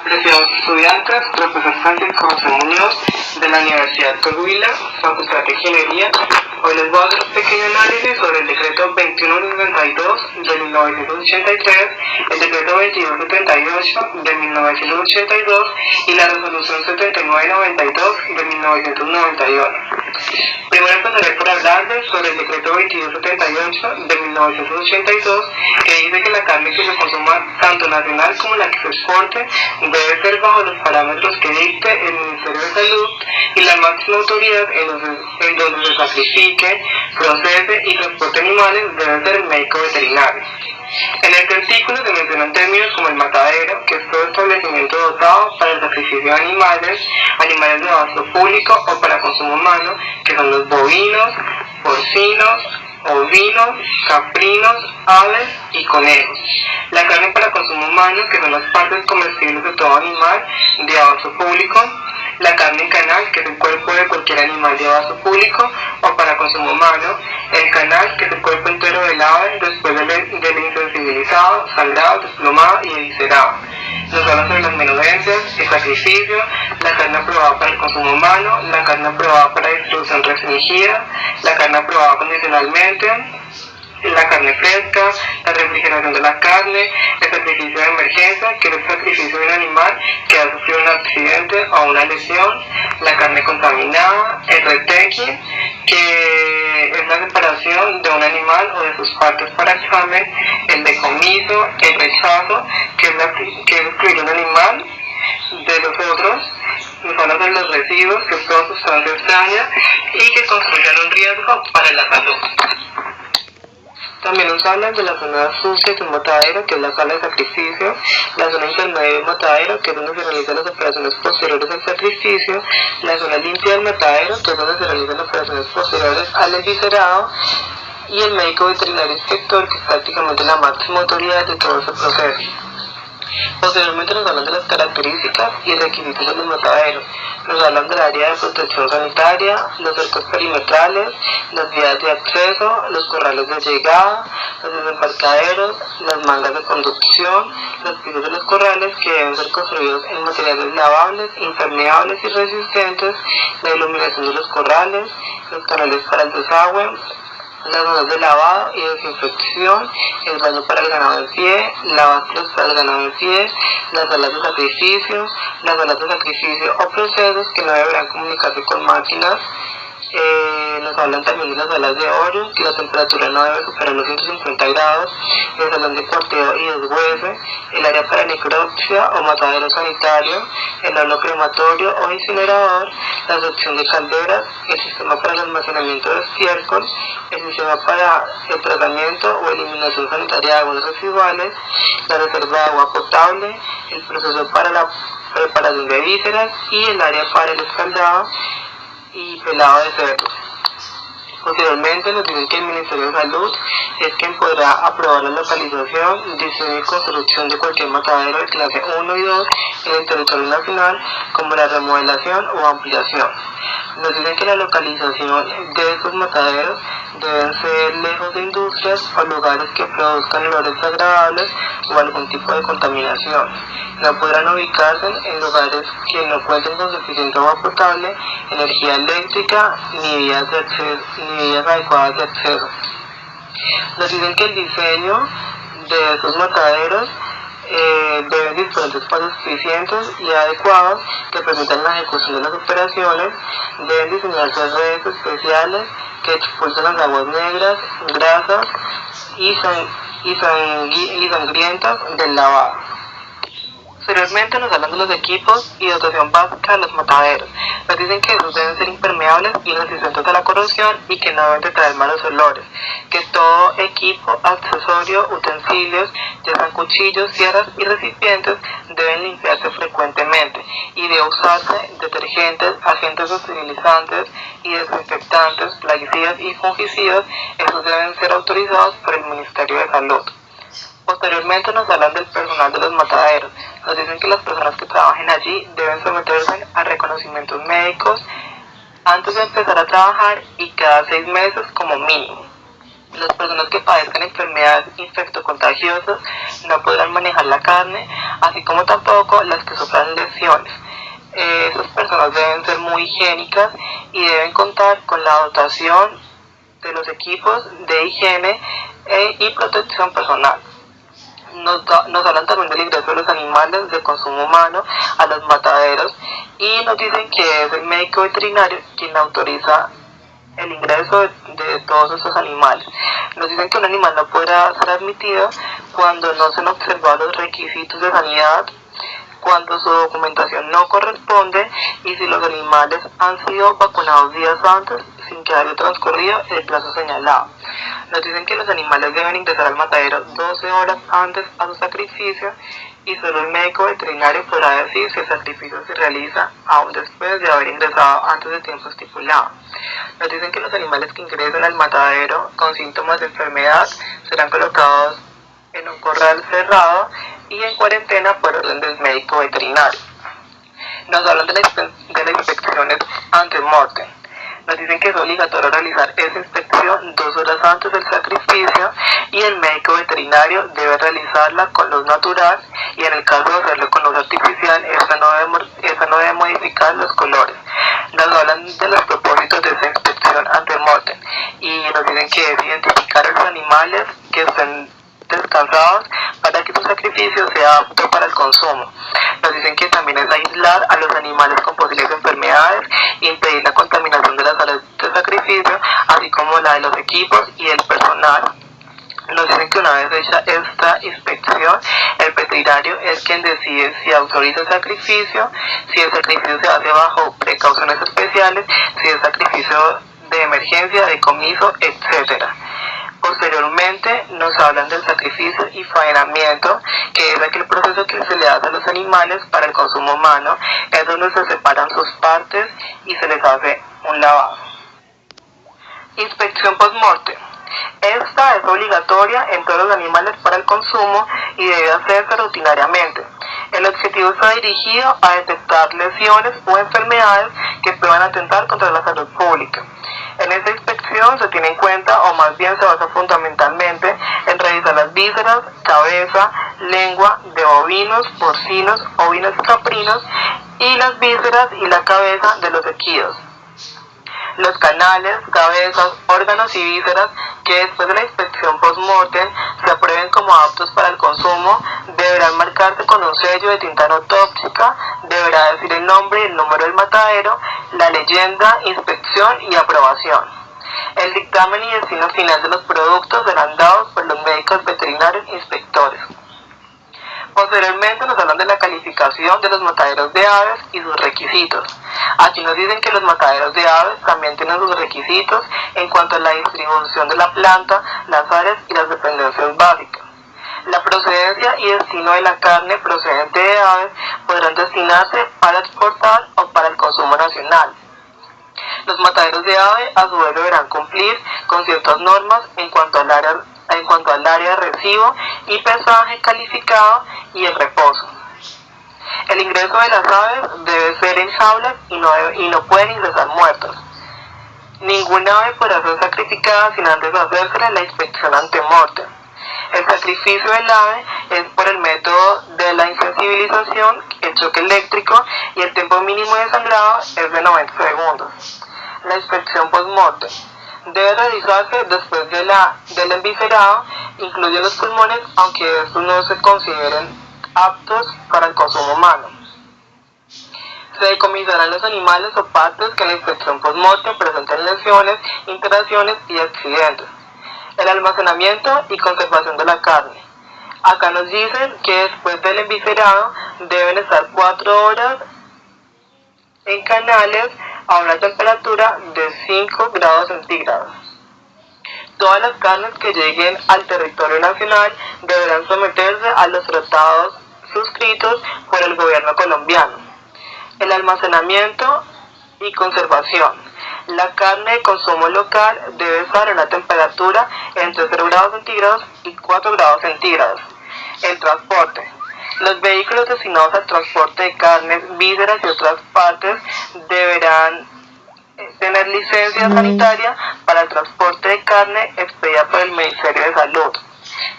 Apreciados estudiantes, profesor Francisco José Muñoz de la Universidad Coahuila, Facultad de Ingeniería. Hoy les voy a hacer un pequeño análisis sobre el decreto 2172 de 1983, el decreto 2278 de 1982 y la resolución 7992 de 1991. Primero empezaré por hablarles sobre el decreto 2278 de 1982, que dice que la carne que se consuma tanto nacional como la que se exporte debe ser bajo los parámetros que dicte el Ministerio de Salud y la máxima autoridad en donde se sacrifique, procese y transporte animales debe ser el médico veterinario. En este artículo se mencionan términos como el matadero, que es todo establecimiento dotado para el sacrificio de animales de abasto público o para consumo humano, que son los bovinos, porcinos, ovinos, caprinos, aves y conejos. La carne para consumo humano, que son las partes comestibles de todo animal de abasto público. La carne en canal, que es el cuerpo de cualquier animal de abasto público o para consumo humano. El canal, que es el cuerpo entero del ave después del insensibilizado, sangrado, desplomado y eviscerado. Nos habla sobre las menudencias, el sacrificio, la carne aprobada para el consumo humano, la carne aprobada para distribución restringida, la carne aprobada condicionalmente, la carne fresca, la refrigeración de la carne, el sacrificio de emergencia, que es el sacrificio de un animal que ha sufrido un accidente o una lesión, la carne contaminada, el retequi, que es la separación de un animal o de sus partes para examen, el decomiso, el rechazo, que es excluir un animal de los otros. Nos habla de los residuos, que es toda sustancia extraña y que constituyen un riesgo para la salud. También nos hablan de la zona sucia de un matadero, que es la sala de sacrificio, la zona intermedia del matadero, que es donde se realizan las operaciones posteriores al sacrificio, la zona limpia del matadero, que es donde se realizan las operaciones posteriores al eviscerado, y el médico veterinario inspector, que es prácticamente la máxima autoridad de todo ese proceso. Posteriormente nos hablan de las características y requisitos de los mataderos. Nos hablan del área de protección sanitaria, los cercos perimetrales, las vías de acceso, los corrales de llegada, los desembarcaderos, las mangas de conducción, los pisos de los corrales que deben ser construidos en materiales lavables, impermeables y resistentes, la iluminación de los corrales, los canales para el desagüe, las zonas de lavado y desinfección, el baño para el ganado en pie, lavaclos para el ganado en pie, las salas de sacrificio o procesos que no deberán comunicarse con máquinas. Nos hablan también de las salas de hoyo, que la temperatura no debe superar los 150 grados, el salón de cuarteo y deshuese, el área para necropsia o matadero sanitario, el horno crematorio o incinerador, la sección de calderas, el sistema para el almacenamiento de estiércol, el sistema para el tratamiento o eliminación sanitaria de aguas residuales, la reserva de agua potable, el proceso para la preparación de vísceras y el área para el escaldado y pelado de cerdos. Posteriormente nos dicen que el Ministerio de Salud es quien podrá aprobar la localización, diseño y construcción de cualquier matadero de clase 1 y 2 en el territorio nacional, como la remodelación o ampliación. Nos dicen que la localización de estos mataderos deben ser lejos de industrias o lugares que produzcan olores desagradables o algún tipo de contaminación. No podrán ubicarse en lugares que no cuenten con suficiente agua potable, energía eléctrica ni vías adecuadas de acceso. Nos dicen que el diseño de estos mataderos deben disponer de espacios suficientes y adecuados que permitan la ejecución de las operaciones. Deben diseñarse redes especiales que expulsen las aguas negras, grasas y sangrientas del lavado. Posteriormente nos hablan de los equipos y dotación básica de los mataderos. Nos dicen que estos deben ser impermeables y resistentes a la corrosión y que no deben de traer malos olores. Que todo equipo, accesorio, utensilios, ya sean cuchillos, sierras y recipientes, deben limpiarse frecuentemente y debe usarse detergentes, agentes esterilizantes y desinfectantes, plaguicidas y fungicidas. Estos deben ser autorizados por el Ministerio de Salud. Posteriormente nos hablan del personal de los mataderos. Nos dicen que las personas que trabajen allí deben someterse a reconocimientos médicos antes de empezar a trabajar y cada 6 meses como mínimo. Las personas que padezcan enfermedades infectocontagiosas no podrán manejar la carne así como tampoco las que sufran lesiones. Esas personas deben ser muy higiénicas y deben contar con la dotación de los equipos de higiene y protección personal. Nos hablan también del ingreso de los animales de consumo humano a los mataderos y nos dicen que es el médico veterinario quien autoriza el ingreso de todos esos animales. Nos dicen que un animal no podrá ser admitido cuando no se han observado los requisitos de sanidad, cuando su documentación no corresponde y si los animales han sido vacunados días antes sin que haya transcurrido el plazo señalado. Nos dicen que los animales deben ingresar al matadero 12 horas antes a su sacrificio y solo el médico veterinario podrá decir si el sacrificio se realiza aún después de haber ingresado antes del tiempo estipulado. Nos dicen que los animales que ingresen al matadero con síntomas de enfermedad serán colocados en un corral cerrado y en cuarentena por orden del médico veterinario. Nos hablan de las inspecciones ante mortem. Nos dicen que es obligatorio realizar esa inspección 2 horas antes del sacrificio y el médico veterinario debe realizarla con luz natural y en el caso de hacerlo con luz artificial, esta no debe modificar los colores. Nos hablan de los propósitos de esa inspección ante mortem y nos dicen que es identificar a los animales que estén descansados para que su sacrificio sea apto para el consumo. Nos dicen que también es aislar a los animales con posibles enfermedades, impedir la contaminación de la sala de sacrificio, así como la de los equipos y del personal. Nos dicen que una vez hecha esta inspección, el veterinario es quien decide si autoriza el sacrificio, si el sacrificio se hace bajo precauciones especiales, si es sacrificio de emergencia, decomiso, etc. Posteriormente nos hablan del sacrificio y faenamiento, que es aquel proceso que se le hace a los animales para el consumo humano, es donde se separan sus partes y se les hace un lavado. Inspección post-mortem. Esta es obligatoria en todos los animales para el consumo y debe hacerse rutinariamente. El objetivo está dirigido a detectar lesiones o enfermedades que puedan atentar contra la salud pública. En esta inspección se tiene en cuenta, o más bien se basa fundamentalmente, en revisar las vísceras, cabeza, lengua de bovinos, porcinos, ovinos y caprinos y las vísceras y la cabeza de los equidos. Los canales, cabezas, órganos y vísceras que después de la inspección post-mortem se aprueben como aptos para el consumo deberán marcarse con un sello de tinta no tóxica, deberá decir el nombre y el número del matadero, la leyenda, inspección y aprobación. El dictamen y destino final de los productos serán dados por los médicos veterinarios inspectores. Posteriormente nos hablan de la calificación de los mataderos de aves y sus requisitos. Aquí nos dicen que los mataderos de aves también tienen sus requisitos en cuanto a la distribución de la planta, las áreas y las dependencias básicas. La procedencia y destino de la carne procedente de aves podrán destinarse para exportar o para el consumo nacional. Los mataderos de ave a su vez deberán cumplir con ciertas normas en cuanto al área de recibo y pesaje calificado y el reposo. El ingreso de las aves debe ser en jaulas y no pueden ingresar muertos. Ninguna ave podrá ser sacrificada sin antes hacérsele la inspección ante mortem. El sacrificio del ave es por el método de la insensibilización, el choque eléctrico, y el tiempo mínimo de sangrado es de 90 segundos. La inspección post-mortem debe realizarse después del enviscerado, incluye los pulmones, aunque estos no se consideren aptos para el consumo humano. Se decomisarán los animales o partes que en la inspección post-mortem presenten lesiones, interacciones y accidentes. El almacenamiento y conservación de la carne. Acá nos dicen que después del enviscerado deben estar 4 horas en canales a una temperatura de 5 grados centígrados. Todas las carnes que lleguen al territorio nacional deberán someterse a los tratados suscritos por el gobierno colombiano. El almacenamiento y conservación. La carne de consumo local debe estar a una temperatura entre 0 grados centígrados y 4 grados centígrados. El transporte. Los vehículos destinados al transporte de carnes, vísceras y otras partes deberán tener licencia sanitaria para el transporte de carne expedida por el Ministerio de Salud.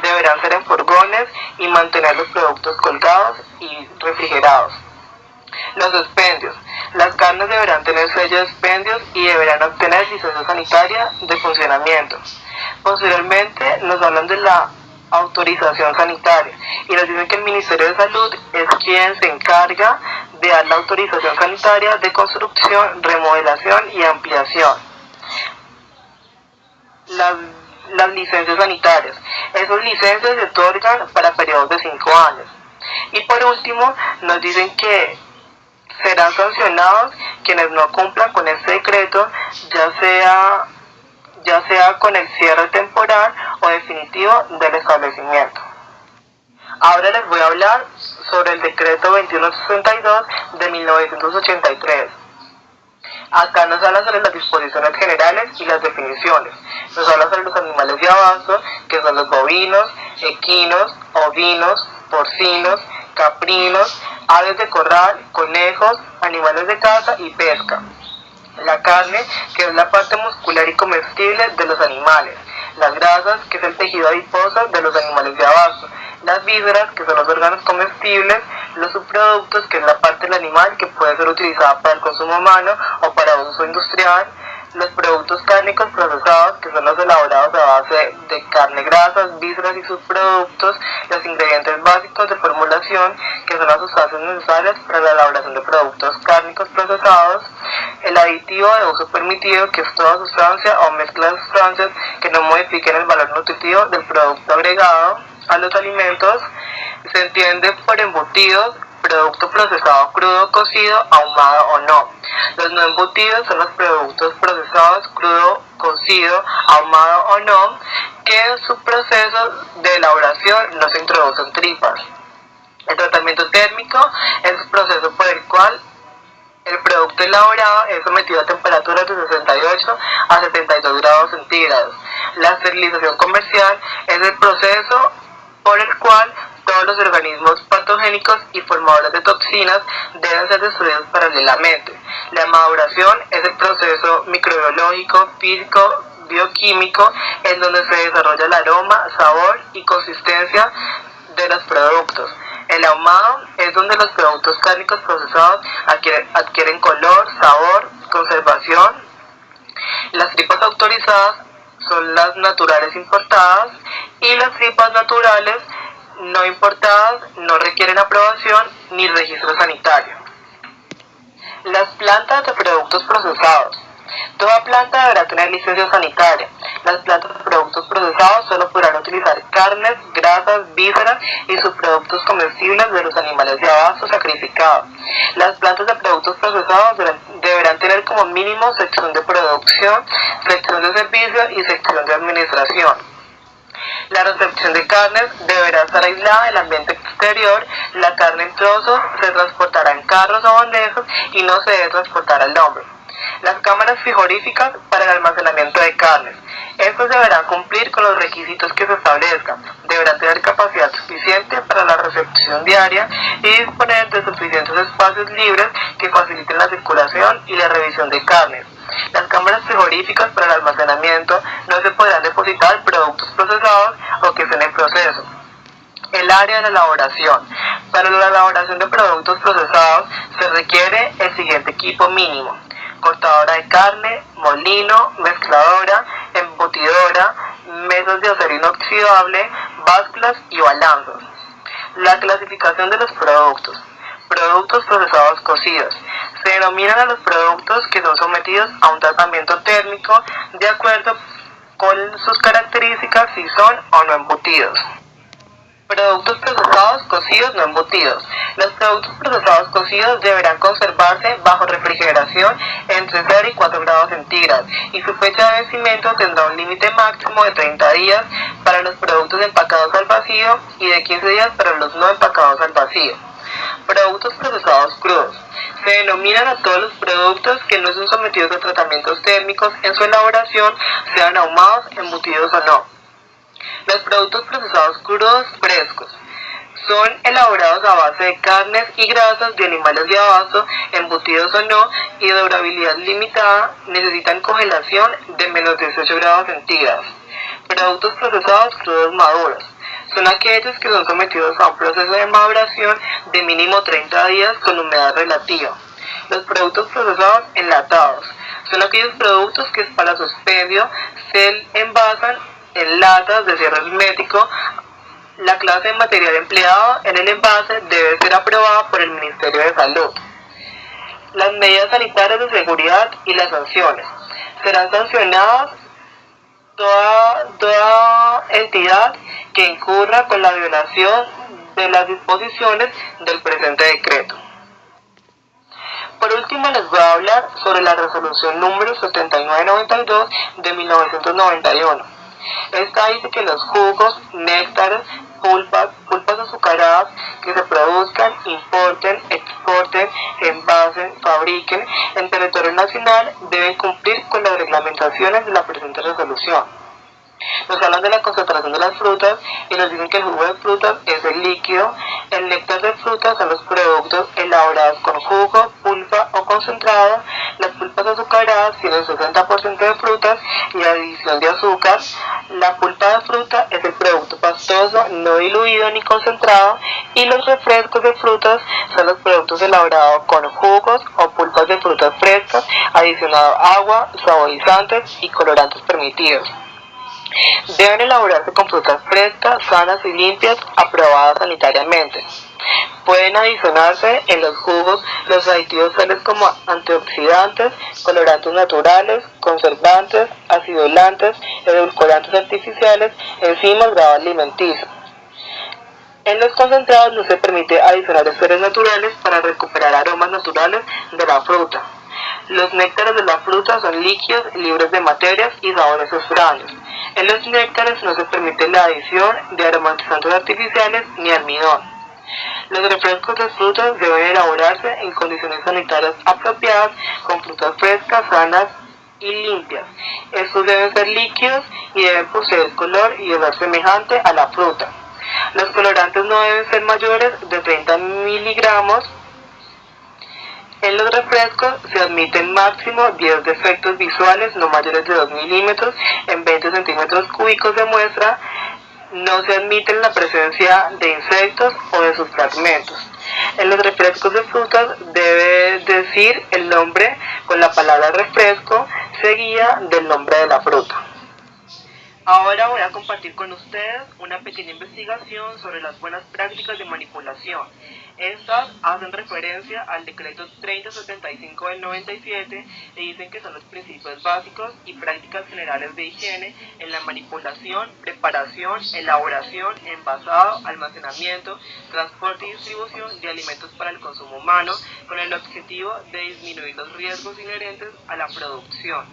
Deberán ser en furgones y mantener los productos colgados refrigerados. Los expendios. Las carnes deberán tener sello de expendios y deberán obtener licencia sanitaria de funcionamiento. Posteriormente nos hablan de la autorización sanitaria y nos dicen que el Ministerio de Salud es quien se encarga de dar la autorización sanitaria de construcción, remodelación y ampliación. Las licencias sanitarias. Esas licencias se otorgan para periodos de 5 años. Y por último, nos dicen que serán sancionados quienes no cumplan con este decreto, ya sea con el cierre temporal o definitivo del establecimiento. Ahora les voy a hablar sobre el decreto 2162 de 1983. Acá nos habla sobre las disposiciones generales y las definiciones. Nos habla sobre los animales de abasto, que son los bovinos, equinos, ovinos, porcinos, caprinos, aves de corral, conejos, animales de caza y pesca. La carne, que es la parte muscular y comestible de los animales. Las grasas, que es el tejido adiposo de los animales de abasto. Las vísceras, que son los órganos comestibles. Los subproductos, que es la parte del animal que puede ser utilizada para el consumo humano o para uso industrial. Los productos cárnicos procesados, que son los elaborados a base de carne, grasas, vísceras y subproductos. Los ingredientes básicos de formulación, que son las sustancias necesarias para la elaboración de productos cárnicos procesados. El aditivo de uso permitido, que es toda sustancia o mezcla de sustancias que no modifiquen el valor nutritivo del producto agregado a los alimentos. Se entiende por embutidos, producto procesado crudo, cocido, ahumado o no. Los no embutidos son los productos procesados crudo, cocido, ahumado o no, que en su proceso de elaboración no se introducen tripas. El tratamiento térmico es el proceso por el cual el producto elaborado es sometido a temperaturas de 68 a 72 grados centígrados. La esterilización comercial es el proceso por el cual todos los organismos patogénicos y formadores de toxinas deben ser destruidos paralelamente. La maduración es el proceso microbiológico, físico, bioquímico, en donde se desarrolla el aroma, sabor y consistencia de los productos. El ahumado es donde los productos cárnicos procesados adquieren color, sabor, conservación. Las tripas autorizadas son las naturales importadas y las tripas naturales no importadas no requieren aprobación ni registro sanitario. Las plantas de productos procesados. Toda planta deberá tener licencia sanitaria. Las plantas de productos procesados solo podrán utilizar carnes, grasas, vísceras y subproductos comestibles de los animales de abasto sacrificados. Las plantas de productos procesados deberán tener como mínimo sección de producción, sección de servicio y sección de administración. La recepción de carnes deberá estar aislada del ambiente exterior. La carne en trozos se transportará en carros o bandejas y no se debe transportar al hombro. Las cámaras frigoríficas para el almacenamiento de carnes. Estos deberán cumplir con los requisitos que se establezcan. Deberán tener capacidad suficiente para la recepción diaria y disponer de suficientes espacios libres que faciliten la circulación y la revisión de carnes. Las cámaras frigoríficas para el almacenamiento no se podrán depositar productos procesados o que estén en proceso. El área de la elaboración. Para la elaboración de productos procesados se requiere el siguiente equipo mínimo: cortadora de carne, molino, mezcladora, embotidora, mesas de acero inoxidable, básculas y balanzas. La clasificación de los productos. Productos procesados cocidos. Se denominan a los productos que son sometidos a un tratamiento térmico de acuerdo con sus características, si son o no embutidos. Productos procesados cocidos no embutidos. Los productos procesados cocidos deberán conservarse bajo refrigeración entre 0 y 4 grados centígrados y su fecha de vencimiento tendrá un límite máximo de 30 días para los productos empacados al vacío y de 15 días para los no empacados al vacío. Productos procesados crudos. Se denominan a todos los productos que no son sometidos a tratamientos térmicos en su elaboración, sean ahumados, embutidos o no. Los productos procesados crudos frescos son elaborados a base de carnes y grasas de animales de abasto, embutidos o no, y de durabilidad limitada, necesitan congelación de menos 18 grados centígrados. Productos procesados crudos maduros Son aquellos que son sometidos a un proceso de maduración de mínimo 30 días con humedad relativa. Los productos procesados enlatados son aquellos productos que para su expendio se envasan en latas de cierre hermético. La clase de material empleado en el envase debe ser aprobada por el Ministerio de Salud. Las medidas sanitarias de seguridad y las sanciones. Serán sancionadas toda entidad que incurra con la violación de las disposiciones del presente decreto. Por último, les voy a hablar sobre la resolución número 7992 de 1991. Esta dice que los jugos, néctares, pulpas azucaradas que se produzcan, importen, exporten, envasen, fabriquen en territorio nacional deben cumplir con las reglamentaciones de la presente resolución. Nos hablan de la concentración de las frutas y nos dicen que el jugo de frutas es el líquido, el néctar de frutas son los productos elaborados con jugo, pulpa o concentrado, las pulpas azucaradas tienen 60% de frutas y adición de azúcar, la pulpa de fruta es el producto pastoso, no diluido ni concentrado, y los refrescos de frutas son los productos elaborados con jugos o pulpas de frutas frescas, adicionado agua, saborizantes y colorantes permitidos. Deben elaborarse con frutas frescas, sanas y limpias, aprobadas sanitariamente. Pueden adicionarse en los jugos los aditivos tales como antioxidantes, colorantes naturales, conservantes, acidulantes, edulcorantes artificiales, enzimas, grado alimenticio. En los concentrados no se permite adicionar esferas naturales para recuperar aromas naturales de la fruta. Los néctares de la fruta son líquidos, libres de materias y sabores extraños. En los néctares no se permite la adición de aromatizantes artificiales ni almidón. Los refrescos de frutas deben elaborarse en condiciones sanitarias apropiadas con frutas frescas, sanas y limpias. Estos deben ser líquidos y deben poseer color y olor semejante a la fruta. Los colorantes no deben ser mayores de 30 miligramos. En los refrescos se admiten máximo 10 defectos visuales no mayores de 2 milímetros en 20 centímetros cúbicos de muestra. No se admite la presencia de insectos o de sus fragmentos. En los refrescos de frutas debe decir el nombre con la palabra refresco seguida del nombre de la fruta. Ahora voy a compartir con ustedes una pequeña investigación sobre las buenas prácticas de manipulación. Estas hacen referencia al decreto 3075 del 97 y dicen que son los principios básicos y prácticas generales de higiene en la manipulación, preparación, elaboración, envasado, almacenamiento, transporte y distribución de alimentos para el consumo humano con el objetivo de disminuir los riesgos inherentes a la producción.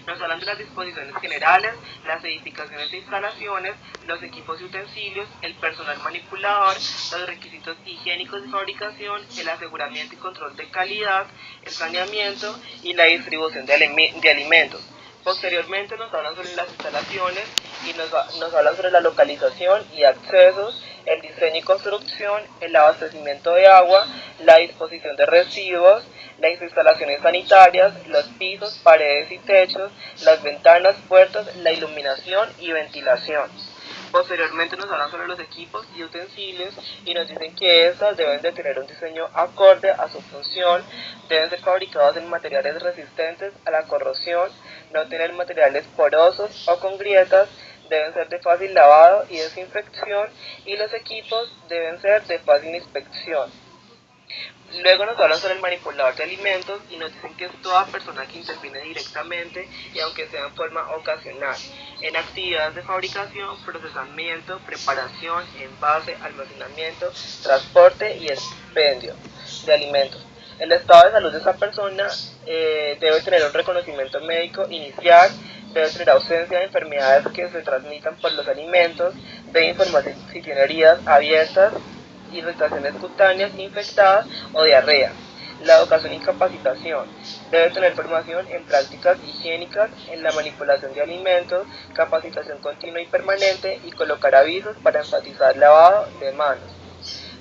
Nos hablan de las disposiciones generales, las edificaciones e instalaciones, los equipos y utensilios, el personal manipulador, los requisitos higiénicos de fabricación, el aseguramiento y control de calidad, el saneamiento y la distribución de alimentos. Posteriormente nos hablan sobre las instalaciones y nos hablan sobre la localización y accesos, el diseño y construcción, el abastecimiento de agua, la disposición de residuos, las instalaciones sanitarias, los pisos, paredes y techos, las ventanas, puertas, la iluminación y ventilación. Posteriormente nos hablan sobre los equipos y utensilios y nos dicen que estos deben de tener un diseño acorde a su función, deben ser fabricados en materiales resistentes a la corrosión, no tener materiales porosos o con grietas, deben ser de fácil lavado y desinfección y los equipos deben ser de fácil inspección. Luego nos hablan sobre el manipulador de alimentos y nos dicen que es toda persona que interviene directamente y aunque sea en forma ocasional en actividades de fabricación, procesamiento, preparación, envase, almacenamiento, transporte y expendio de alimentos. El estado de salud de esa persona debe tener un reconocimiento médico inicial, debe tener ausencia de enfermedades que se transmitan por los alimentos, debe informar si tiene heridas abiertas, irritaciones cutáneas infectadas o diarrea. La educación y capacitación. Debe tener formación en prácticas higiénicas, en la manipulación de alimentos, capacitación continua y permanente y colocar avisos para enfatizar lavado de manos.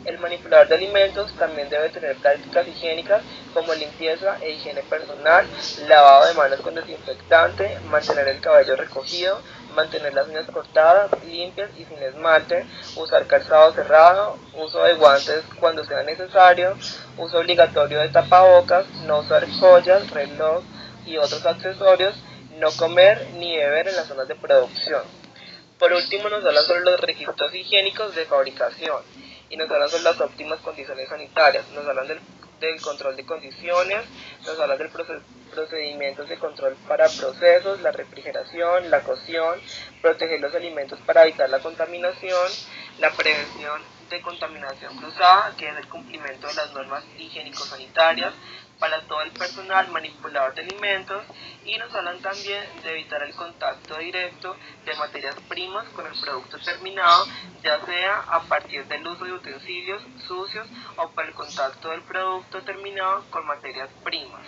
El manipulador de alimentos también debe tener prácticas higiénicas como limpieza e higiene personal, lavado de manos con desinfectante, mantener el cabello recogido, mantener las uñas cortadas, limpias y sin esmalte, usar calzado cerrado, uso de guantes cuando sea necesario, uso obligatorio de tapabocas, no usar joyas, reloj y otros accesorios, no comer ni beber en las zonas de producción. Por último, nos hablan sobre los registros higiénicos de fabricación y nos hablan sobre las óptimas condiciones sanitarias, nos hablan del control de condiciones, nos hablan del procedimientos de control para procesos, la refrigeración, la cocción, proteger los alimentos para evitar la contaminación, la prevención de contaminación cruzada, que es el cumplimiento de las normas higiénico-sanitarias para todo el personal manipulador de alimentos, y nos hablan también de evitar el contacto directo de materias primas con el producto terminado, ya sea a partir del uso de utensilios sucios o por el contacto del producto terminado con materias primas.